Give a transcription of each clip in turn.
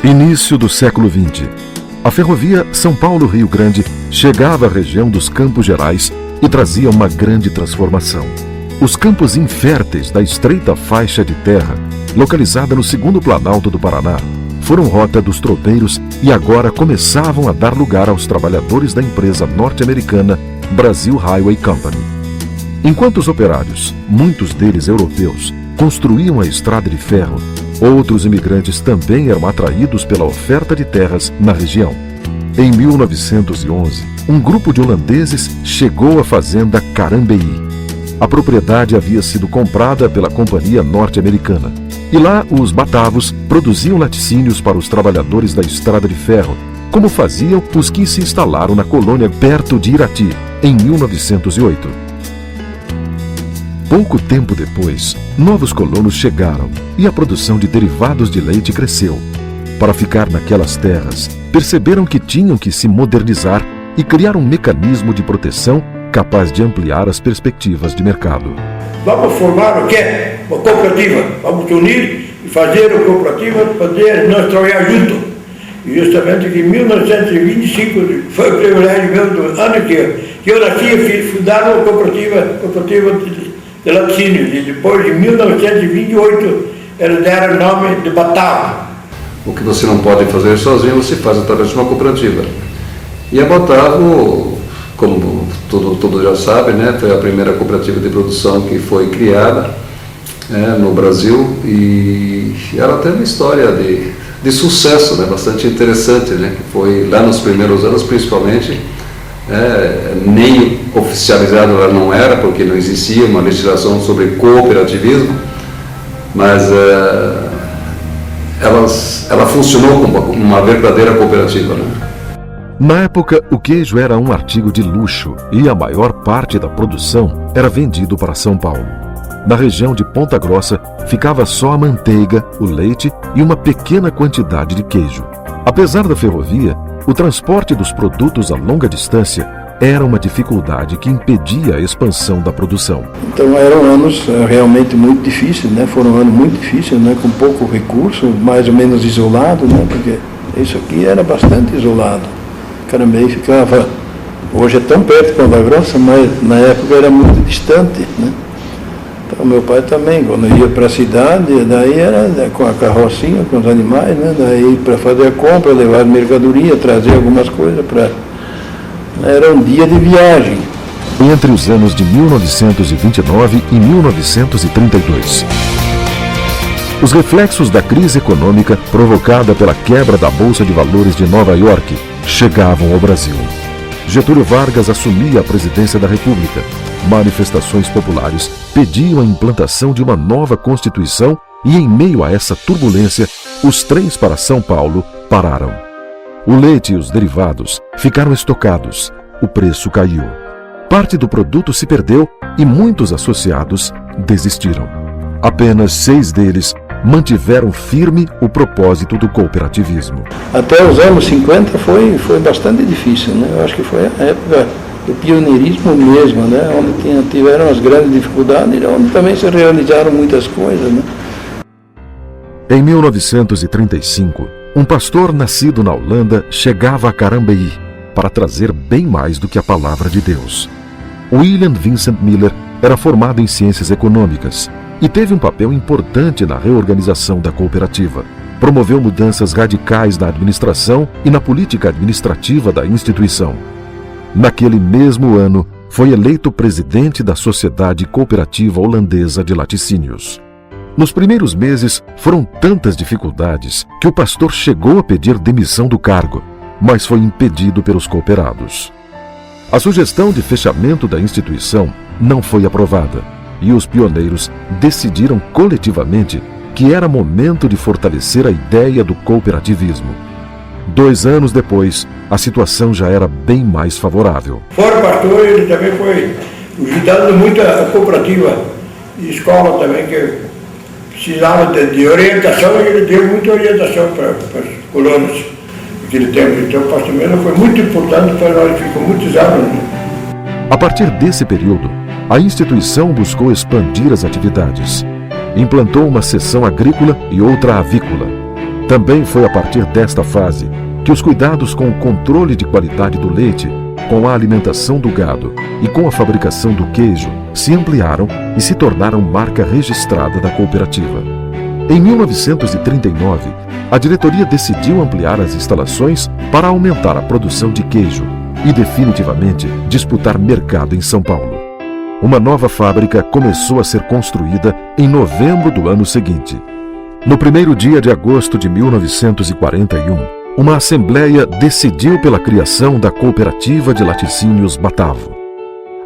Início do século XX. A ferrovia São Paulo-Rio Grande chegava à região dos Campos Gerais e trazia uma grande transformação. Os campos inférteis da estreita faixa de terra, localizada no segundo planalto do Paraná, foram rota dos tropeiros e agora começavam a dar lugar aos trabalhadores da empresa norte-americana Brazil Highway Company. Enquanto os operários, muitos deles europeus, construíam a estrada de ferro, outros imigrantes também eram atraídos pela oferta de terras na região. Em 1911, um grupo de holandeses chegou à fazenda Carambeí. A propriedade havia sido comprada pela companhia norte-americana. E lá os batavos produziam laticínios para os trabalhadores da estrada de ferro, como faziam os que se instalaram na colônia perto de Irati, em 1908. Pouco tempo depois, novos colonos chegaram e a produção de derivados de leite cresceu. Para ficar naquelas terras, perceberam que tinham que se modernizar e criar um mecanismo de proteção capaz de ampliar as perspectivas de mercado. Vamos formar o quê? Uma cooperativa. Vamos unir e fazer a cooperativa, nós trabalhar juntos. E justamente que em 1925 foi o privilégio meu do ano que eu nasci, fundaram a cooperativa de laticínios, e depois de 1928 eles deram o nome de Batavo. O que você não pode fazer sozinho, você faz através de uma cooperativa. E a Batavo, como todos já sabem, né, foi a primeira cooperativa de produção que foi criada no Brasil, e ela tem uma história de sucesso, né, bastante interessante, né, que foi lá nos primeiros anos, principalmente. Nem oficializado ela não era, porque não existia uma legislação sobre cooperativismo, mas ela funcionou como uma verdadeira cooperativa, né? Na época, o queijo era um artigo de luxo e a maior parte da produção era vendido para São Paulo. Na região de Ponta Grossa, ficava só a manteiga, o leite e uma pequena quantidade de queijo. Apesar da ferrovia, o transporte dos produtos a longa distância era uma dificuldade que impedia a expansão da produção. Então eram anos realmente muito difíceis, né? Foram anos muito difíceis, né? Com pouco recurso, mais ou menos isolado, né? Porque isso aqui era bastante isolado. Carambeí ficava, hoje é tão perto de Ponta Grossa, mas na época era muito distante, né? Então meu pai também, quando ia para a cidade, daí era com a carrocinha, com os animais, né? Daí para fazer a compra, levar mercadoria, trazer algumas coisas para... Era um dia de viagem. Entre os anos de 1929 e 1932. Os reflexos da crise econômica provocada pela quebra da Bolsa de Valores de Nova York chegavam ao Brasil. Getúlio Vargas assumia a presidência da República. Manifestações populares pediam a implantação de uma nova Constituição e, em meio a essa turbulência, os trens para São Paulo pararam. O leite e os derivados ficaram estocados, o preço caiu. Parte do produto se perdeu e muitos associados desistiram. Apenas 6 deles mantiveram firme o propósito do cooperativismo. Até os anos 50 foi bastante difícil, né? Eu acho que foi a época do pioneirismo mesmo, né? Onde tiveram as grandes dificuldades, onde também se realizaram muitas coisas, né? Em 1935, um pastor nascido na Holanda chegava a Carambeí para trazer bem mais do que a palavra de Deus. William Vincent Miller era formado em ciências econômicas e teve um papel importante na reorganização da cooperativa. Promoveu mudanças radicais na administração e na política administrativa da instituição. Naquele mesmo ano, foi eleito presidente da Sociedade Cooperativa Holandesa de Laticínios. Nos primeiros meses, foram tantas dificuldades que o pastor chegou a pedir demissão do cargo, mas foi impedido pelos cooperados. A sugestão de fechamento da instituição não foi aprovada e os pioneiros decidiram coletivamente que era momento de fortalecer a ideia do cooperativismo. 2 anos depois, a situação já era bem mais favorável. Fora pastor, ele também foi ajudando muito a cooperativa e escola também, que precisava de orientação, e ele deu muita orientação para os colonos naquele tempo. Então o pastor Miller foi muito importante para nós, ficou muitos anos. A partir desse período, a instituição buscou expandir as atividades. Implantou uma seção agrícola e outra avícola. Também foi a partir desta fase que os cuidados com o controle de qualidade do leite, com a alimentação do gado e com a fabricação do queijo se ampliaram e se tornaram marca registrada da cooperativa. Em 1939, a diretoria decidiu ampliar as instalações para aumentar a produção de queijo e definitivamente disputar mercado em São Paulo. Uma nova fábrica começou a ser construída em novembro do ano seguinte. No primeiro dia de agosto de 1941, uma assembleia decidiu pela criação da Cooperativa de Laticínios Batavo.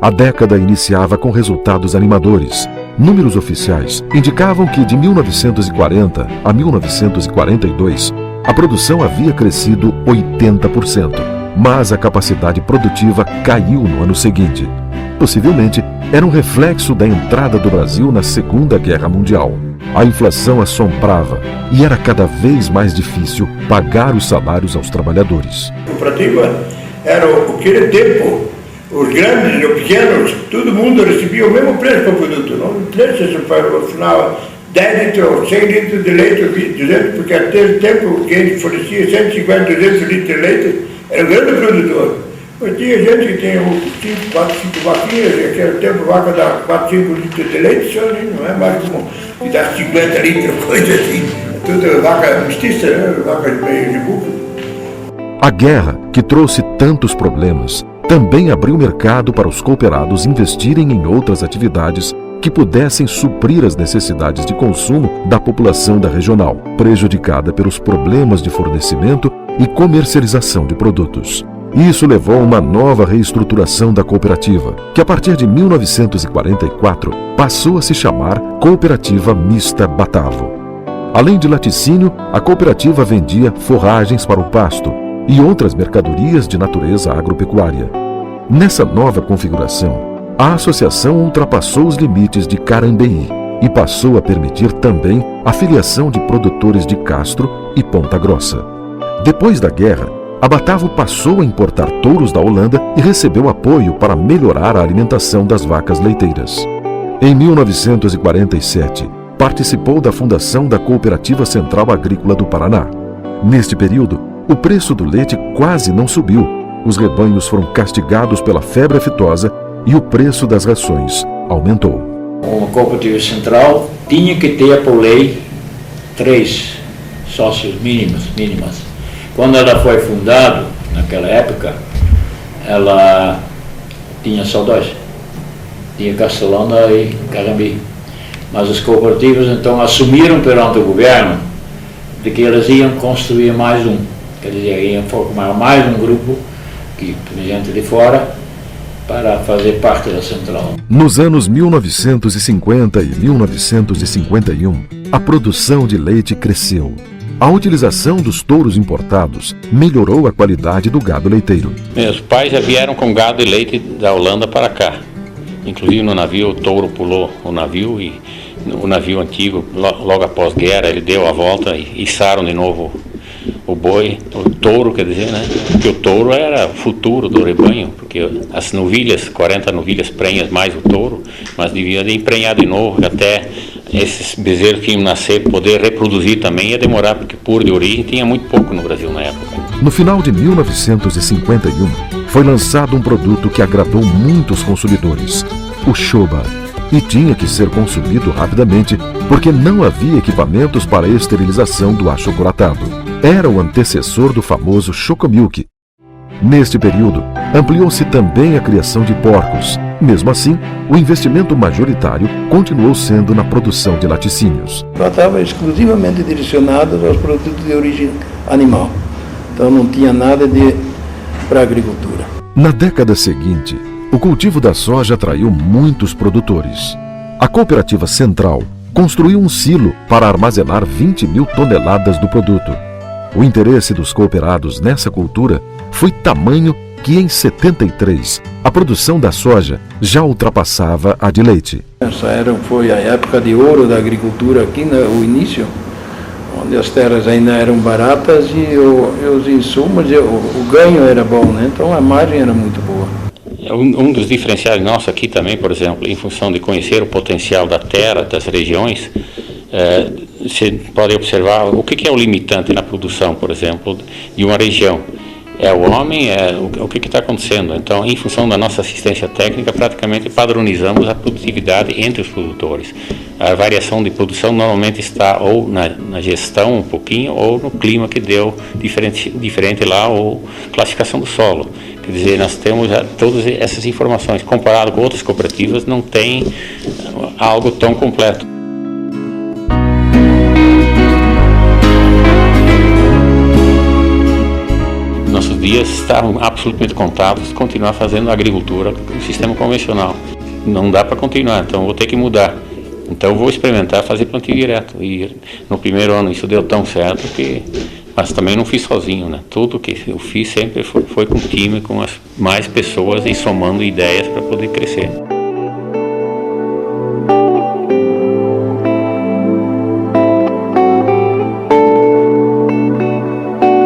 A década iniciava com resultados animadores. Números oficiais indicavam que de 1940 a 1942, a produção havia crescido 80%, mas a capacidade produtiva caiu no ano seguinte. Possivelmente, era um reflexo da entrada do Brasil na Segunda Guerra Mundial. A inflação assombrava e era cada vez mais difícil pagar os salários aos trabalhadores. A cooperativa era aquele tempo, os grandes e os pequenos, todo mundo recebia o mesmo preço para o produto. Não interessa se para o final 10 litros, 100 litros de leite, 200, porque até o tempo quem fornecia 150, 200 litros de leite era um grande produtor. Mas tinha gente que tinha 4, 5 vaquinhas, e naquele tempo a vaca dá 4, 5 litros de leite, só, não é mais como que dá 50 litros, coisa assim. Tudo vaca mestiça, né? Vaca de meio de buco. A guerra, que trouxe tantos problemas, também abriu mercado para os cooperados investirem em outras atividades que pudessem suprir as necessidades de consumo da população da regional, prejudicada pelos problemas de fornecimento e comercialização de produtos. Isso levou a uma nova reestruturação da cooperativa, que a partir de 1944 passou a se chamar Cooperativa Mista Batavo. Além de laticínio, a cooperativa vendia forragens para o pasto e outras mercadorias de natureza agropecuária. Nessa nova configuração, a associação ultrapassou os limites de Carambeí e passou a permitir também a filiação de produtores de Castro e Ponta Grossa. Depois da guerra, a Batavo passou a importar touros da Holanda e recebeu apoio para melhorar a alimentação das vacas leiteiras. Em 1947, participou da fundação da Cooperativa Central Agrícola do Paraná. Neste período, o preço do leite quase não subiu, os rebanhos foram castigados pela febre aftosa e o preço das rações aumentou. Uma cooperativa central tinha que ter por lei 3 sócios mínimas. Quando ela foi fundada, naquela época, ela tinha só 2. Tinha Castelana e Carambeí. Mas as cooperativas então assumiram perante o governo de que elas iam construir mais um. Quer dizer, iam formar mais um grupo que gente de fora para fazer parte da central. Nos anos 1950 e 1951, a produção de leite cresceu. A utilização dos touros importados melhorou a qualidade do gado leiteiro. Meus pais já vieram com gado e leite da Holanda para cá. Inclusive no navio o touro pulou o navio e o navio antigo, logo após guerra, ele deu a volta e içaram de novo o boi, o touro, quer dizer, né? Porque o touro era o futuro do rebanho, porque as novilhas, 40 novilhas prenhas mais o touro, mas devia de emprenhar de novo, até esses bezerros que iam nascer, poder reproduzir também ia demorar, porque puro de origem tinha muito pouco no Brasil na época. No final de 1951, foi lançado um produto que agradou muitos consumidores, o Choba, e tinha que ser consumido rapidamente, porque não havia equipamentos para esterilização do achocolatado. Era o antecessor do famoso Chocomilk. Neste período, ampliou-se também a criação de porcos. Mesmo assim, o investimento majoritário continuou sendo na produção de laticínios. Estava exclusivamente direcionado aos produtos de origem animal. Então não tinha nada para a agricultura. Na década seguinte, o cultivo da soja atraiu muitos produtores. A Cooperativa Central construiu um silo para armazenar 20 mil toneladas do produto. O interesse dos cooperados nessa cultura foi tamanho que em 73 a produção da soja já ultrapassava a de leite. Essa foi a época de ouro da agricultura aqui, o início, onde as terras ainda eram baratas e os insumos, o ganho era bom, né? Então a margem era muito boa. Um dos diferenciais nossos aqui também, por exemplo, em função de conhecer o potencial da terra, das regiões, Você pode observar o que é o limitante na produção, por exemplo, de uma região. É o homem, o que está acontecendo. Então, em função da nossa assistência técnica, praticamente padronizamos a produtividade entre os produtores. A variação de produção normalmente está ou na gestão um pouquinho, ou no clima que deu diferente lá, ou classificação do solo. Quer dizer, nós temos todas essas informações. Comparado com outras cooperativas, não tem algo tão completo. Nossos dias estavam absolutamente contados, continuar fazendo agricultura no sistema convencional. Não dá para continuar, então vou ter que mudar. Então vou experimentar fazer plantio direto. E no primeiro ano isso deu tão certo mas também não fiz sozinho, né? Tudo que eu fiz sempre foi com time, com as mais pessoas e somando ideias para poder crescer.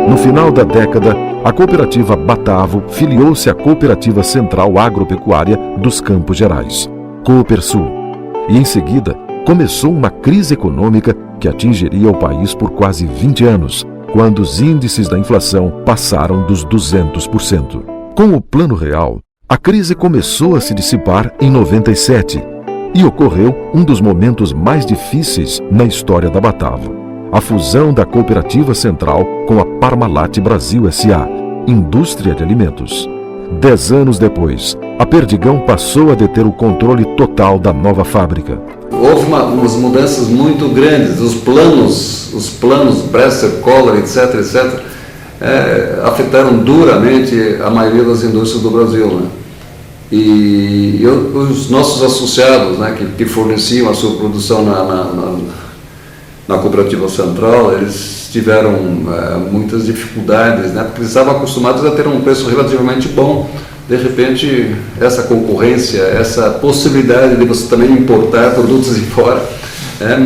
No final da década, a cooperativa Batavo filiou-se à Cooperativa Central Agropecuária dos Campos Gerais, Coopersul, e em seguida começou uma crise econômica que atingiria o país por quase 20 anos, quando os índices da inflação passaram dos 200%. Com o Plano Real, a crise começou a se dissipar em 97 e ocorreu um dos momentos mais difíceis na história da Batavo: a fusão da Cooperativa Central com a Parmalat Brasil S.A., indústria de alimentos. 10 anos depois, a Perdigão passou a deter o controle total da nova fábrica. Houve umas mudanças muito grandes, os planos Bresser, Kohler, etc., afetaram duramente a maioria das indústrias do Brasil, né? E os nossos associados, né, que forneciam a sua produção na Cooperativa Central, eles tiveram muitas dificuldades, né, porque eles estavam acostumados a ter um preço relativamente bom. De repente, essa concorrência, essa possibilidade de você também importar produtos de fora,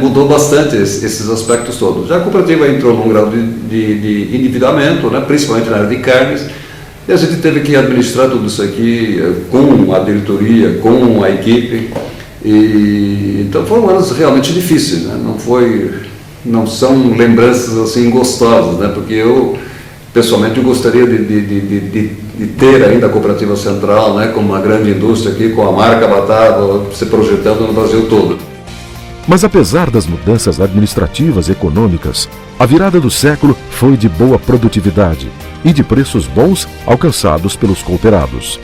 mudou bastante esses aspectos todos. Já a cooperativa entrou num grau de endividamento, né, principalmente na área de carnes, e a gente teve que administrar tudo isso aqui com a diretoria, com a equipe. Então foram anos realmente difíceis, né? Não são lembranças assim gostosas, né? Porque eu pessoalmente gostaria de ter ainda a Cooperativa Central, né, como uma grande indústria aqui, com a marca Batavo se projetando no Brasil todo. Mas apesar das mudanças administrativas e econômicas, a virada do século foi de boa produtividade e de preços bons alcançados pelos cooperados.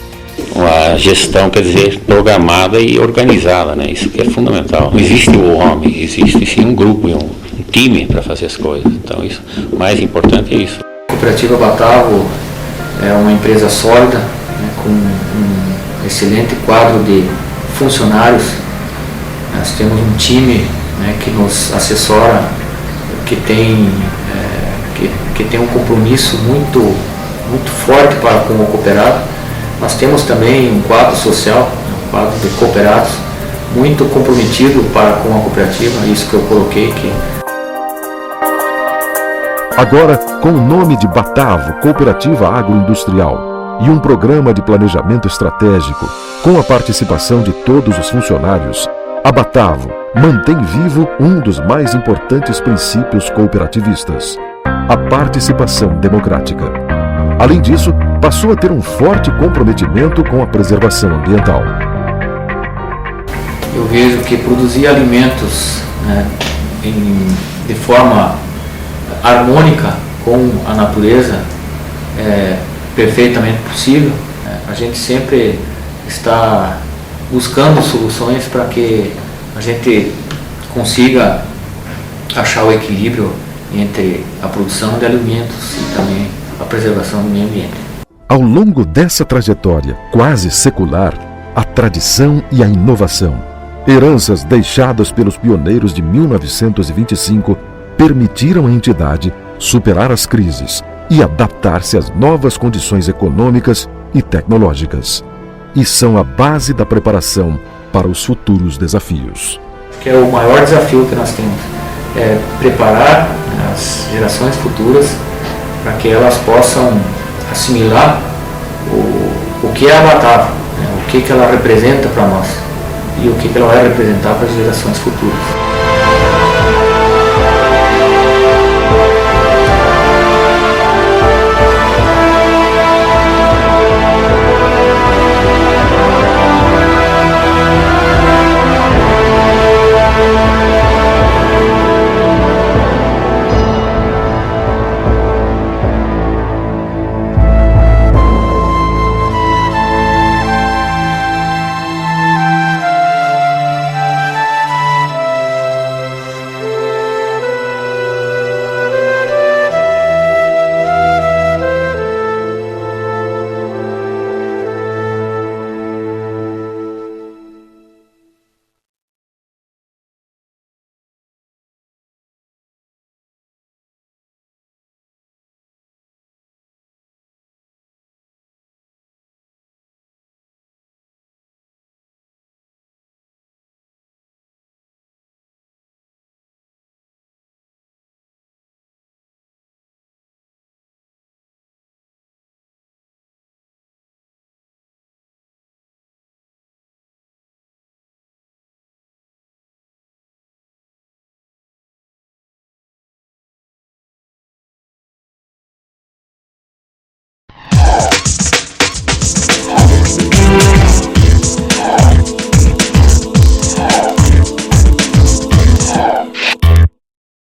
A gestão, quer dizer, programada e organizada, né? Isso que é fundamental. Não existe o homem, existe sim um grupo, um time para fazer as coisas. Então, isso, o mais importante é isso. A Cooperativa Batavo é uma empresa sólida, né, com um excelente quadro de funcionários. Nós temos um time, né, que nos assessora, que tem um compromisso muito forte com o cooperado. Nós temos também um quadro social, um quadro de cooperados, muito comprometido com a cooperativa, isso que eu coloquei aqui. Agora, com o nome de Batavo Cooperativa Agroindustrial e um programa de planejamento estratégico, com a participação de todos os funcionários, a Batavo mantém vivo um dos mais importantes princípios cooperativistas: a participação democrática. Além disso, passou a ter um forte comprometimento com a preservação ambiental. Eu vejo que produzir alimentos, né, de forma harmônica com a natureza é perfeitamente possível. A gente sempre está buscando soluções para que a gente consiga achar o equilíbrio entre a produção de alimentos e também a preservação do meio ambiente. Ao longo dessa trajetória quase secular, a tradição e a inovação, heranças deixadas pelos pioneiros de 1925, permitiram à entidade superar as crises e adaptar-se às novas condições econômicas e tecnológicas. E são a base da preparação para os futuros desafios. Que é o maior desafio que nós temos, é preparar as gerações futuras para que elas possam assimilar o que é a Batavo, né, o que ela representa para nós e o que ela vai representar para as gerações futuras.